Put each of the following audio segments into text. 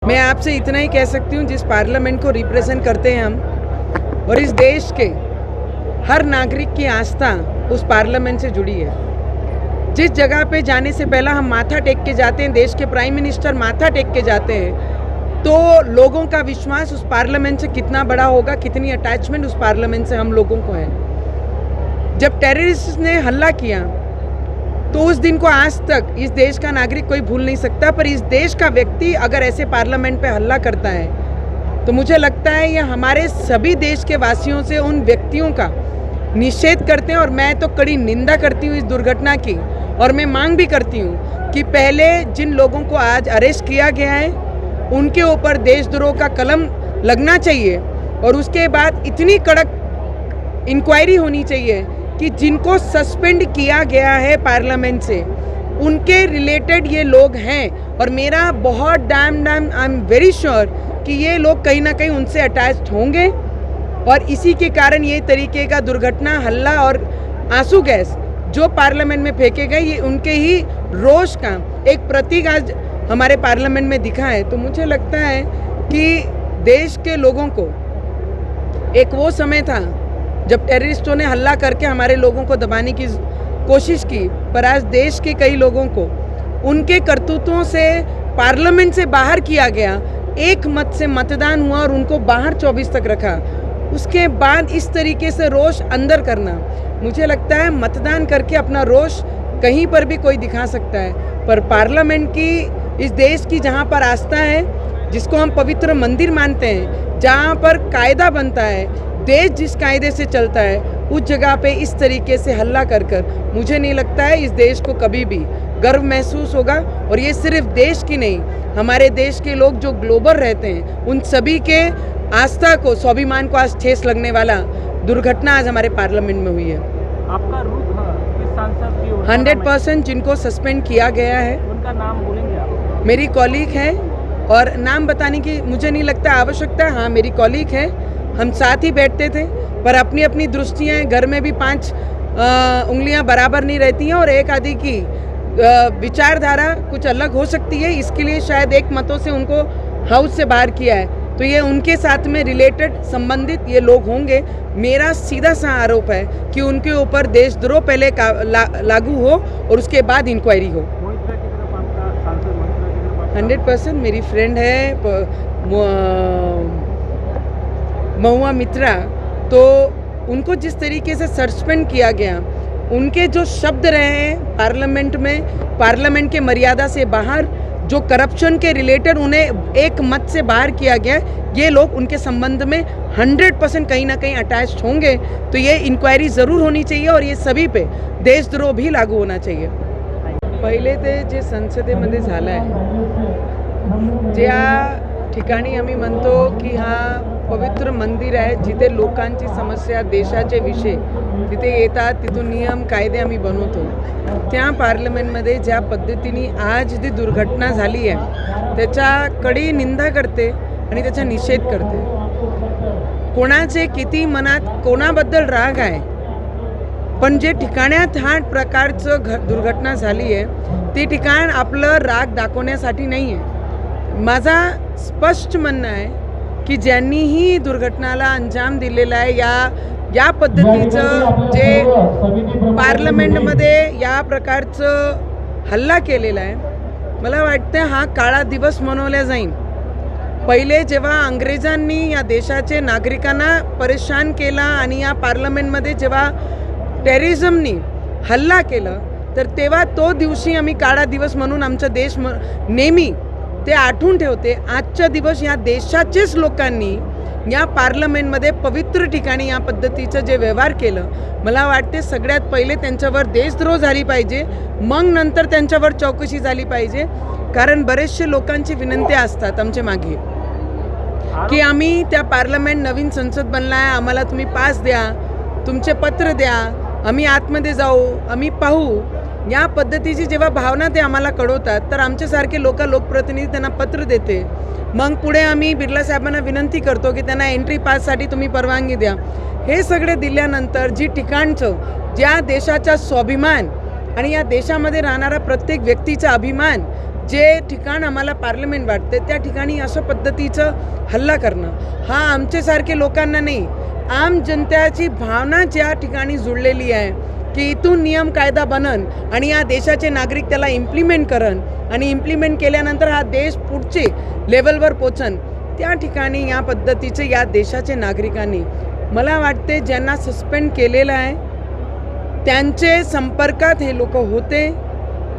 मैं आपसे इतना ही कह सकती हूँ, जिस पार्लियामेंट को रिप्रेजेंट करते हैं हम, और इस देश के हर नागरिक की आस्था उस पार्लियामेंट से जुड़ी है। जिस जगह पे जाने से पहला हम माथा टेक के जाते हैं, देश के प्राइम मिनिस्टर माथा टेक के जाते हैं, तो लोगों का विश्वास उस पार्लियामेंट से कितना बड़ा होगा, कितनी अटैचमेंट उस पार्लियामेंट से हम लोगों को है। जब टेररिस्ट ने हमला किया तो उस दिन को आज तक इस देश का नागरिक कोई भूल नहीं सकता, पर इस देश का व्यक्ति अगर ऐसे पार्लियामेंट पे हमला करता है तो मुझे लगता है ये हमारे सभी देश के वासियों से उन व्यक्तियों का निषेध करते हैं। और मैं तो कड़ी निंदा करती हूँ इस दुर्घटना की, और मैं मांग भी करती हूँ कि पहले जिन लोगों को आज अरेस्ट किया गया है उनके ऊपर देशद्रोह का कलम लगना चाहिए, और उसके बाद इतनी कड़क इंक्वायरी होनी चाहिए कि जिनको सस्पेंड किया गया है पार्लियामेंट से उनके रिलेटेड ये लोग हैं। और मेरा बहुत आई एम वेरी श्योर कि ये लोग कहीं ना कहीं उनसे अटैच्ड होंगे, और इसी के कारण ये तरीके का दुर्घटना, हल्ला और आंसू गैस जो पार्लियामेंट में फेंके गए, ये उनके ही रोष का एक प्रतीक आज हमारे पार्लियामेंट में दिखा है। तो मुझे लगता है कि देश के लोगों को, एक वो समय था जब टेररिस्टों ने हल्ला करके हमारे लोगों को दबाने की कोशिश की, पर आज देश के कई लोगों को उनके करतूतों से पार्लियामेंट से बाहर किया गया। एक मत से मतदान हुआ और उनको बाहर 24 तक रखा, उसके बाद इस तरीके से रोष अंदर करना, मुझे लगता है मतदान करके अपना रोष कहीं पर भी कोई दिखा सकता है, पर पार्लियामेंट की, इस देश की जहाँ पर आस्था है, जिसको हम पवित्र मंदिर मानते हैं, जहाँ पर कायदा बनता है, देश जिस कायदे से चलता है, उस जगह पे इस तरीके से हल्ला कर मुझे नहीं लगता है इस देश को कभी भी गर्व महसूस होगा। और ये सिर्फ देश की नहीं, हमारे देश के लोग जो ग्लोबल रहते हैं उन सभी के आस्था को, स्वाभिमान को आज ठेस लगने वाला दुर्घटना आज हमारे पार्लियामेंट में हुई है। आपका रुख किस सांसद की ओर? 100% जिनको सस्पेंड किया गया है उनका नाम बोलेंगे आप? मेरी कॉलीग है, और नाम बताने की मुझे नहीं लगता आवश्यकता। हाँ, मेरी कॉलीग है, हम साथ ही बैठते थे, पर अपनी अपनी दृष्टियाँ, घर में भी 5 उंगलियां बराबर नहीं रहती हैं, और एक आदि की विचारधारा कुछ अलग हो सकती है, इसके लिए शायद एक मतों से उनको हाउस से बाहर किया है। तो ये उनके साथ में रिलेटेड, संबंधित ये लोग होंगे। मेरा सीधा सा आरोप है कि उनके ऊपर देशद्रोह पहले लागू हो और उसके बाद इंक्वायरी हो। 100% मेरी फ्रेंड है महुआ मित्रा, तो उनको जिस तरीके से सस्पेंड किया गया, उनके जो शब्द रहे हैं पार्लियामेंट में, पार्लियामेंट के मर्यादा से बाहर, जो करप्शन के रिलेटेड उन्हें एक मत से बाहर किया गया, ये लोग उनके संबंध में 100% कहीं ना कहीं अटैच्ड होंगे। तो ये इंक्वायरी ज़रूर होनी चाहिए, और ये सभी पे देशद्रोह भी लागू होना चाहिए। पहिले ते जे संसदेमध्ये झालं आहे, ज्या ठिकाणी आम्ही म्हणतो की हा पवित्र मंदिर आहे, जिथे लोकांची समस्या, देशाचे विषय तिथे येतात, तिथून नियम कायदे आम्ही बनवतो, त्या पार्लियामेंटमध्ये ज्या पद्धतीने आज जी दुर्घटना झाली आहे त्याच्या कडी निंदा करते आणि त्याचा निषेध करते। कोणाचे किती मनात कोणाबद्दल राग आहे, पण जे ठिकाणात हा प्रकारचं दुर्घटना झाली आहे ते ठिकाण आपलं राग दाखवण्यासाठी नाही आहे। माझा स्पष्ट म्हणणं आहे की ज्यांनीही दुर्घटनाला अंजाम दिलेला आहे, या पद्धतीचं जे पार्लियामेंटमध्ये या प्रकारचं हल्ला केलेला आहे, मला वाटतं हा काळा दिवस मनवला जाईल। पहिले जेव्हा अंग्रेजांनी या देशाचे नागरिकांना परेशान केला आणि या पार्लियामेंटमध्ये जेव्हा टेररिझमनी हल्ला केलं, तर तेव्हा तो दिवशी आम्ही काळा दिवस म्हणून आमचा देश नेहमी ते आठवून ठेवते। आजचा दिवस या देशाचेच लोकांनी या पार्लियामेंटमध्ये पवित्र ठिकाणी या पद्धतीचं जे व्यवहार केलं, मला वाटते सगळ्यात पहिले त्यांच्यावर देशद्रोह झाली पाहिजे, मग नंतर त्यांच्यावर चौकशी झाली पाहिजे। कारण बरेचसे लोकांची विनंती असतात आमच्या मागे की आम्ही त्या पार्लियामेंट, नवीन संसद बनला आहे, आम्हाला तुम्ही पास द्या, तुमचे पत्र द्या, आम्ही आतमध्ये जाऊ, आम्ही पाहू। या पद्धतीची जेव्हा भावना ते आम्हाला कळवतात, तर आमच्यासारखे लोकप्रतिनिधी त्यांना पत्र देते, मग पुढे आम्ही बिर्ला साहेबांना विनंती करतो की त्यांना एंट्री पाससाठी तुम्ही परवानगी द्या। हे सगळे दिल्यानंतर जी ठिकाणचं, ज्या देशाचा स्वाभिमान आणि या देशामध्ये राहणारा प्रत्येक व्यक्तीचा अभिमान जे ठिकाण आम्हाला पार्लमेंट वाटते त्या ठिकाणी अशा पद्धतीचं हल्ला करणं हा आमच्यासारखे लोकांना नाही, आम जनतेची भावना ज्या ठिकाणी जुळलेली आहे की इथून नियम कायदा बनन आणि या देशाचे नागरिक त्याला इम्प्लिमेंट करन आणि इम्प्लिमेंट केल्यानंतर हा देश पुढचे लेवलवर पोचन, त्या ठिकाणी या पद्धतीचे या देशाचे नागरिकांनी मला वाटते ज्यांना सस्पेंड केलेलं आहे त्यांचे संपर्कात हे लोक होते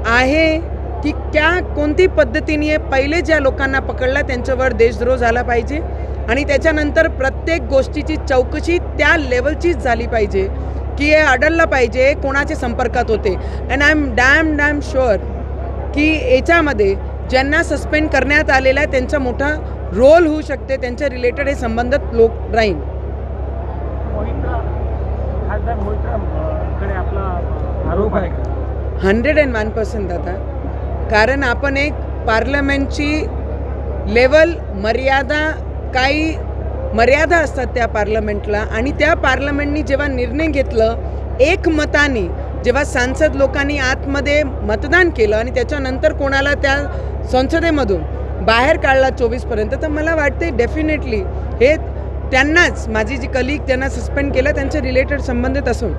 आहे की क्या कोणती पद्धतीने पहिले ज्या लोकांना पकडला त्यांच्यावर देशद्रोह झाला पाहिजे आणि त्याच्यानंतर प्रत्येक गोष्टीची चौकशी त्या लेवलचीच झाली पाहिजे की हे आढळलं पाहिजे कोणाचे संपर्कात होते. And I am damn sure की याच्यामध्ये ज्यांना सस्पेंड करण्यात आलेला आहे त्यांचा मोठा रोल होऊ शकते, त्यांच्या रिलेटेड हे संबंधित लोक राहील. खासदार मोहितरावकडे आपला आरोप आहे का? 101% दादा, कारण आपण एक पार्लमेंटची लेवल मर्यादा, काही मर्यादा असतात त्या पार्लमेंटला आणि त्या पार्लमेंटनी जेव्हा निर्णय घेतलं एकमताने, जेव्हा सांसद लोकांनी आतमध्ये मतदान केलं आणि त्याच्यानंतर कोणाला त्या संसदेमधून बाहेर काढला 24पर्यंत, तर मला वाटते डेफिनेटली हे त्यांनाच, माझी जी कलिग त्यांना सस्पेंड केलं त्यांच्या रिलेटेड संबंधित असून